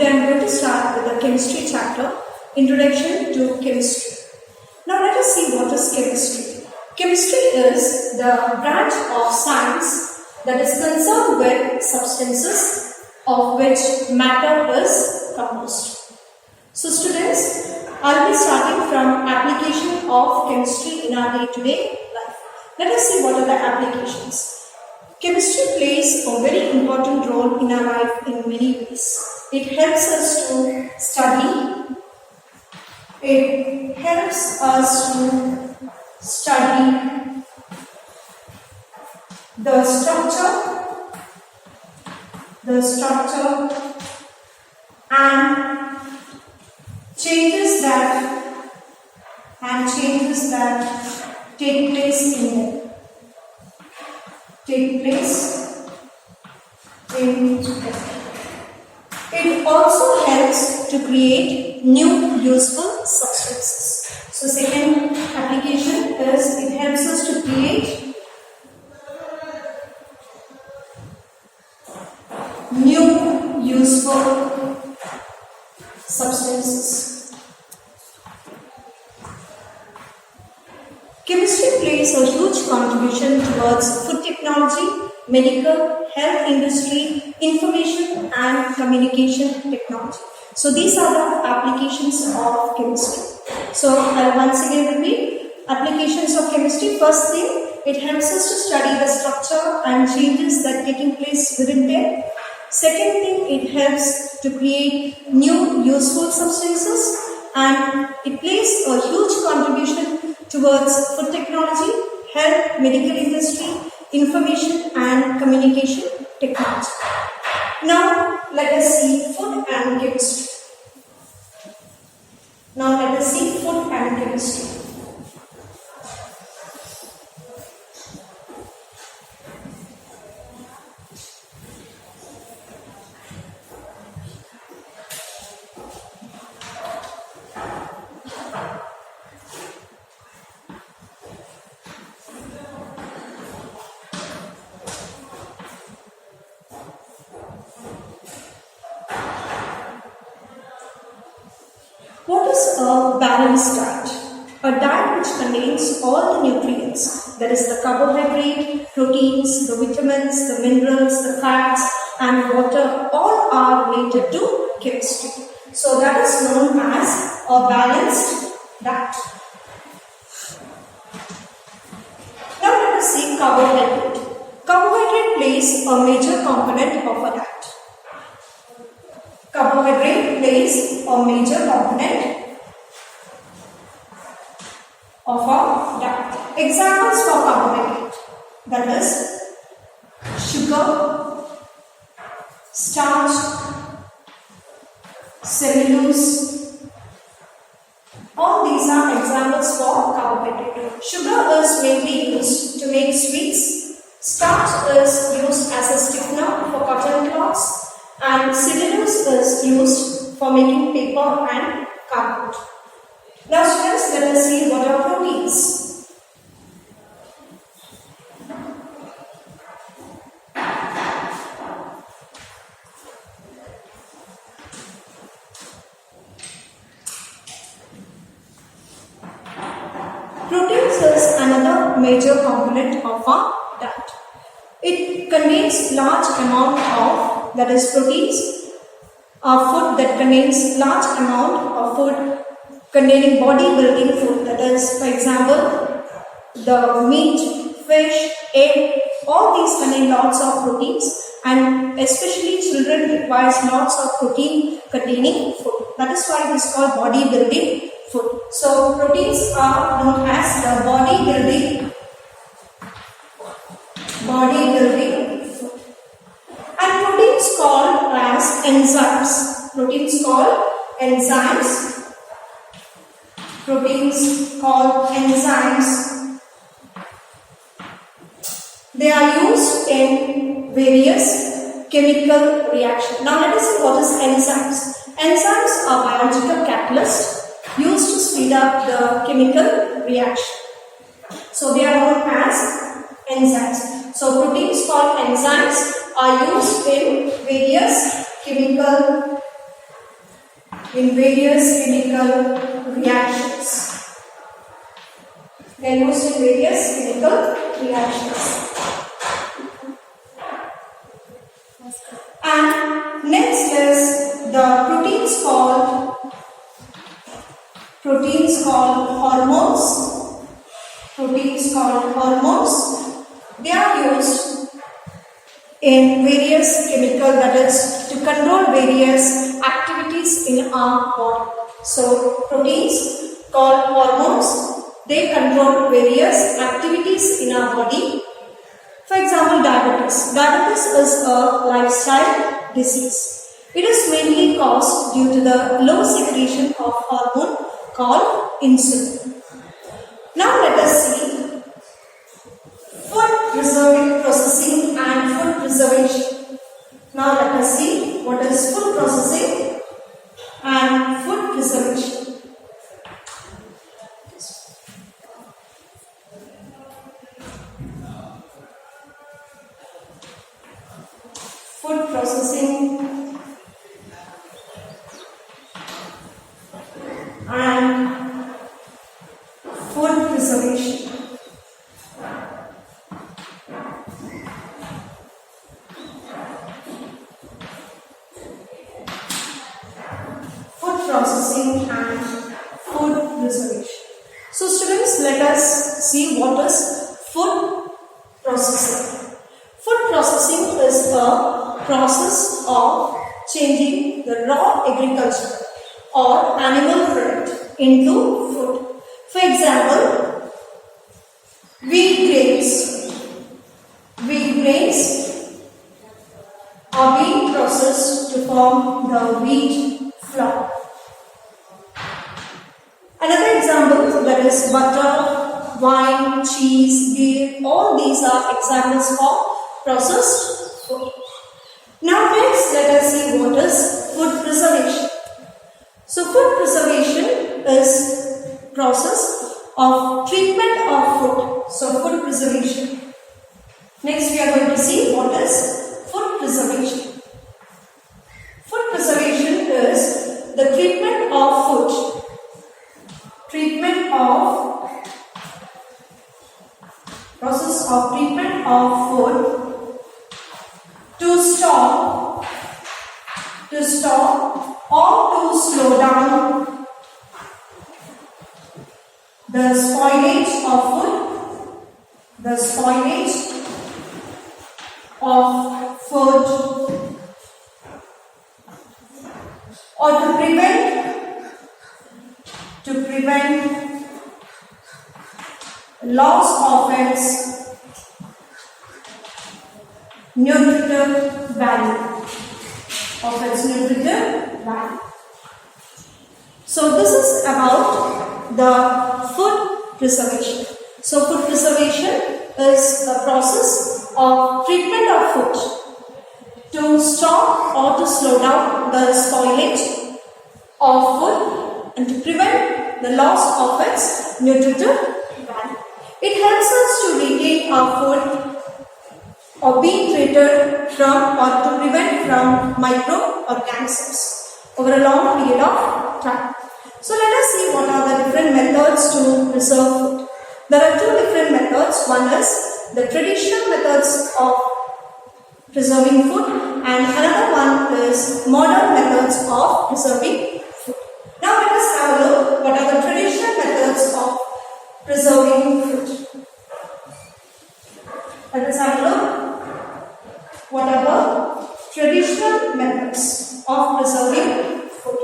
today I am going to start with the chemistry chapter, Introduction to Chemistry. Now let us see what is chemistry. Chemistry is the branch of science that is concerned with substances of which matter is composed. So students, I will be starting from application of chemistry in our day-to-day life. Let us see what are the applications. Chemistry plays a very important role in our life in many ways. It helps us to study. It helps us to study the structure and changes that take place in them. It also helps to create new useful substances. So second application is it helps us to create new useful substances. Chemistry plays a huge contribution towards food technology, medical, health industry, information and communication technology. So these are the applications of chemistry. So I'll once again repeat applications of chemistry. First thing, it helps us to study the structure and changes that taking place within them. Second thing, it helps to create new useful substances and it plays a huge contribution towards food technology, health, medical industry, information and communication technology. Now let us see food and chemistry. What is a balanced diet? A diet which contains all the nutrients, that is the carbohydrate, proteins, the vitamins, the minerals, the fats and water, all are related to chemistry. So that is known as a balanced diet. Now let us see carbohydrate. Carbohydrate plays a major component of a diet. Carbohydrate plays a major component of a diet. Examples for carbohydrate, that is sugar, starch, cellulose. All these are examples for carbohydrate. Sugar is mainly used to make sweets. Starch is used as a stiffener for cotton cloths. And cellulose is used for making paper and cardboard. Now students, let us see what are proteins. Proteins is another major component of our diet. It contains large amount of, that is proteins, food that contains large amount of food containing bodybuilding food, that is for example the meat, fish, egg, all these contain lots of proteins and especially children requires lots of protein containing food. That is why it is called bodybuilding food. So proteins are known as the bodybuilding food. And proteins called as enzymes. They are used in various chemical reactions. Now let us see what is enzymes. Enzymes are biological catalysts used to speed up the chemical reaction. So they are known as enzymes. So proteins called enzymes are used in various chemical in various chemical reactions. They are used in various chemical reactions. And next is the proteins called hormones. Proteins called hormones. They are used in various chemical, that is to control various activities in our body. So proteins called hormones, they control various activities in our body. For example, diabetes. Diabetes is a lifestyle disease. It is mainly caused due to the low secretion of hormone called insulin. Now let us see food preserving processing and food preservation. Now let us see what is food processing and food preservation. Food processing and food preservation. Food processing and food preservation. So students, let us see what is food processing. Food processing is a process of changing the raw agriculture or animal product into food. For example, wheat grains. Wheat grains are being processed to form the wheat flour. Another example, that is butter, wine, cheese, beer, all these are examples for processed food. Now next, let us see what is food preservation. So food preservation is process of treatment of food. So food preservation. Next we are going to see what is food preservation. Food preservation is the treatment of food. Process of treatment of food to stop or to slow down the spoilage of food, or to prevent loss of its nutritive value. So this is about the food preservation. So food preservation is the process of treatment of food to stop or to slow down the spoilage of food and to prevent the loss of its nutritive value. It helps us to retain our food or being treated from or to prevent from microorganisms over a long period of time. So let us see what are the different methods to preserve food. There are two different methods. One is the traditional methods of preserving food and another one is modern methods of preserving food. Now let us have a look what are the traditional methods of preserving food. Let us have a look what are the traditional methods of preserving food.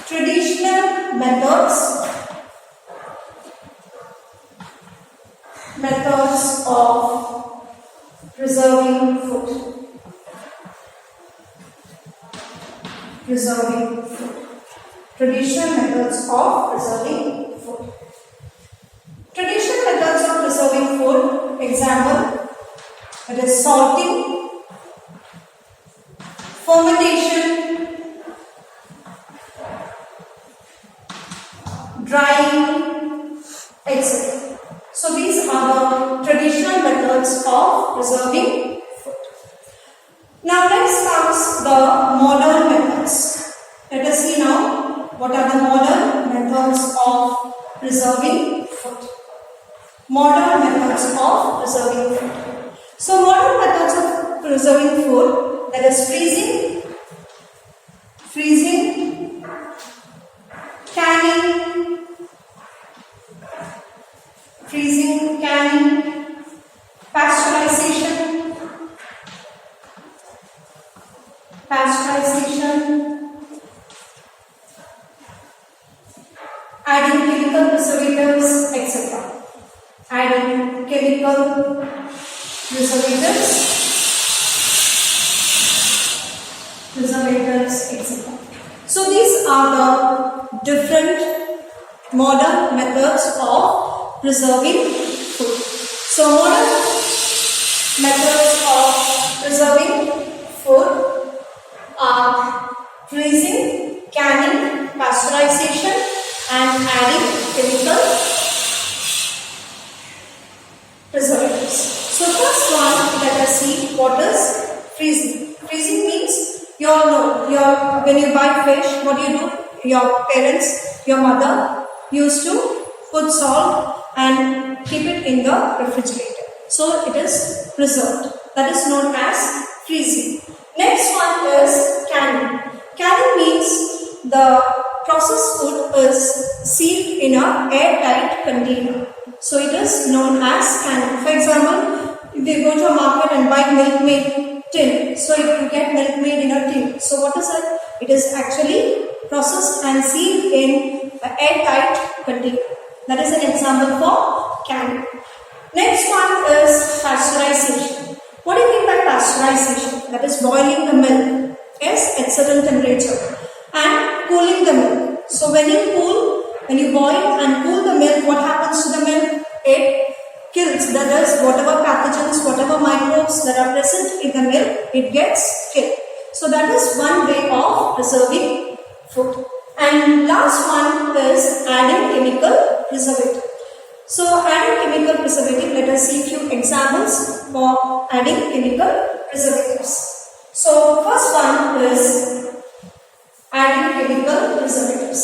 Traditional methods of preserving food. Traditional methods of preserving food. Traditional methods of preserving food, example, it is salting, fermentation, drying, etc. So these are the traditional methods of preserving food. Now next comes the modern methods. Let us modern methods of preserving food. Modern methods of preserving food. So modern methods of preserving food, that is freezing, canning, pasteurization, adding chemical preservatives, etc. Adding chemical preservatives, etc. So these are the different modern methods of preserving food. So modern methods of preserving food are freezing, canning, pasteurization, and adding chemical preservatives. So first one, let us see what is freezing. Freezing means you all know when you buy fish, what do? Your parents, your mother used to put salt and keep it in the refrigerator. So it is preserved. That is known as freezing. Next one is canning. Canning means the processed food is sealed in a airtight container. So it is known as canning. For example, if you go to a market and buy Milkmaid tin, so if you get Milkmaid in a tin, so what is it? It is actually processed and sealed in an airtight container. That is an example for canning. Next one is pasteurization. What do you mean by pasteurization? That is boiling the milk, yes, at certain temperature, and cooling the milk. So when you boil and cool the milk, what happens to the milk? It kills, that is, whatever pathogens, whatever microbes that are present in the milk, it gets killed. So that is one way of preserving food. And last one is adding chemical preservative. So adding chemical preservative, let us see a few examples for adding chemical preservatives. So first one is adding chemical preservatives.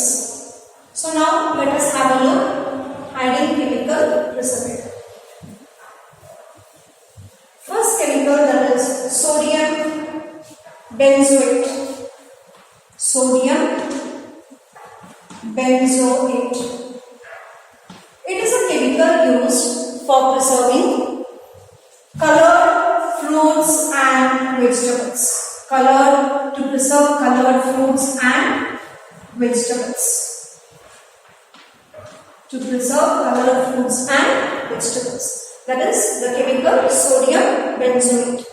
So now let us have a look adding chemical preservative. First chemical, that is sodium benzoate. Sodium benzoate. It is a chemical used for preserving colored fruits and vegetables. To preserve colored fruits and vegetables. To preserve colored fruits and vegetables. That is the chemical sodium benzoate.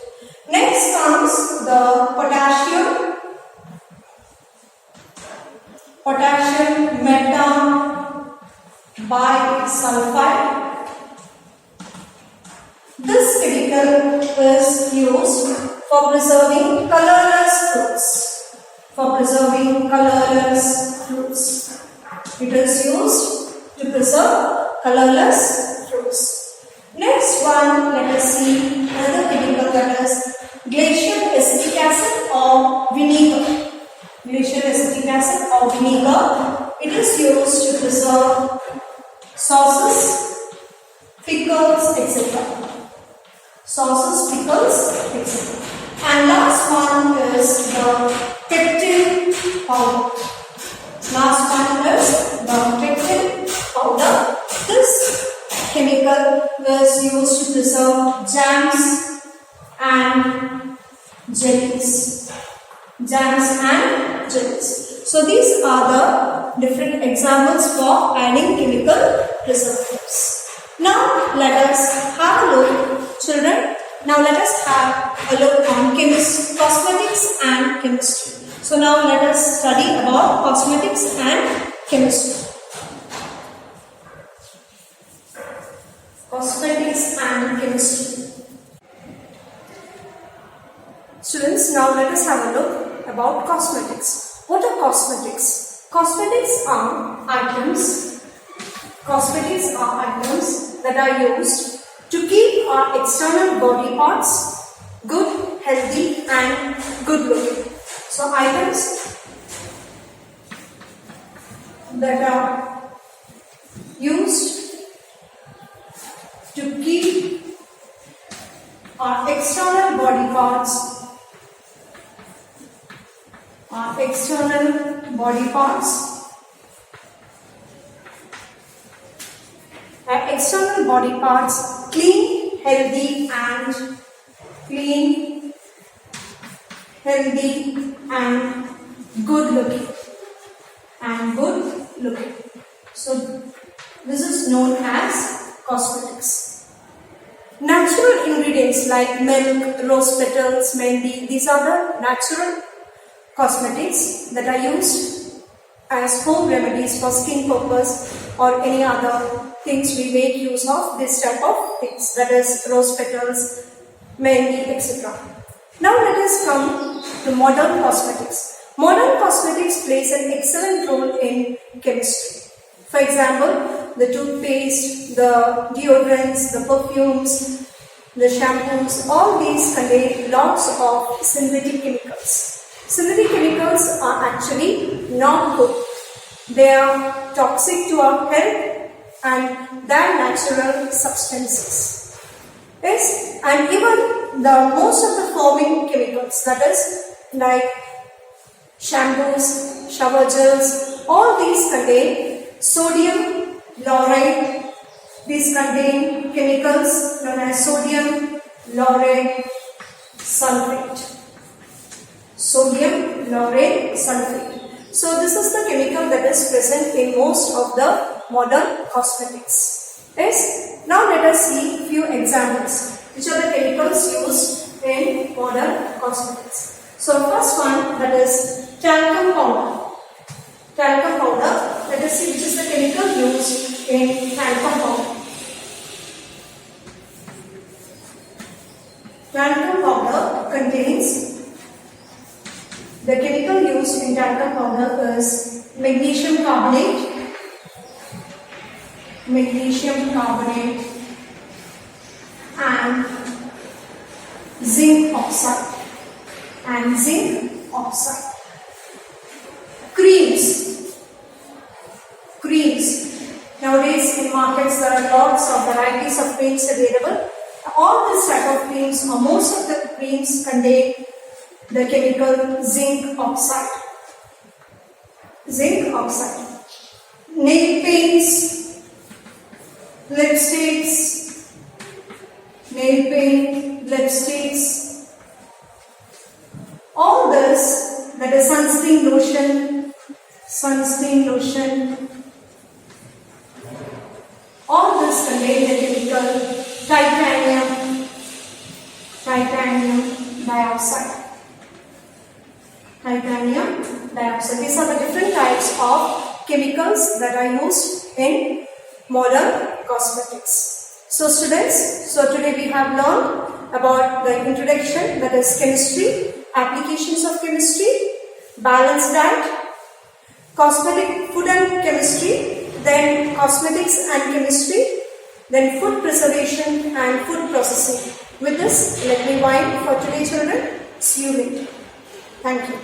Next comes the potassium metabisulfite. This chemical is used for preserving colorless fruits. It is used to preserve colorless fruits. Next one, let us see another chemical, that is glacial acetic acid or vinegar. Glacial acetic acid or vinegar. It is used to preserve sauces, pickles, etc. And last one is the pectin powder. This chemical is used to preserve jams and jellies. So these are the different examples for adding chemical preservatives. Now let us have a look, children. Now let us have a look on cosmetics and chemistry. So now let us study about cosmetics and chemistry. Cosmetics and chemistry. Students, now let us have a look about cosmetics. What are cosmetics? Cosmetics are items that are used to keep our external body parts good, healthy and good looking. So items that are used to keep our external body parts, clean, healthy and good looking. So this is known as cosmetics. Natural ingredients like milk, rose petals, mehendi, these are the natural cosmetics that are used as home remedies for skin purpose or any other things we make use of this type of things, that is rose petals, mehendi, etc. Now let us come to modern cosmetics. Modern cosmetics plays an excellent role in chemistry. For example, the toothpaste, the deodorants, the perfumes, the shampoos, all these contain lots of synthetic chemicals. Synthetic chemicals are actually not good. They are toxic to our health and they are natural substances. Yes, and even the most of the foaming chemicals, that is like shampoos, shower gels, all these contain sodium lauride. These contain chemicals known as sodium lauride sulfate. Sodium lauride sulfate. So this is the chemical that is present in most of the modern cosmetics. Yes. Now let us see few examples. Which are the chemicals used in modern cosmetics? So first one, that is talcum powder. Talcum powder. Let us see which is the chemical used in talcum powder. Talcum powder contains, the chemical used in talcum powder is magnesium carbonate, and zinc oxide. Creams. Nowadays in markets there are lots of varieties of creams available. All this type of creams, or most of the creams, contain the chemical zinc oxide. Nail paints, lipsticks, all this, that is sunscreen lotion, all this contain the chemical titanium dioxide. These are the different types of chemicals that are used in modern cosmetics. So students, today we have learned about the introduction, that is chemistry, applications of chemistry, balanced diet, cosmetic, food and chemistry, then cosmetics and chemistry, then food preservation and food processing. With this, let me wind for today children. See you later. Thank you.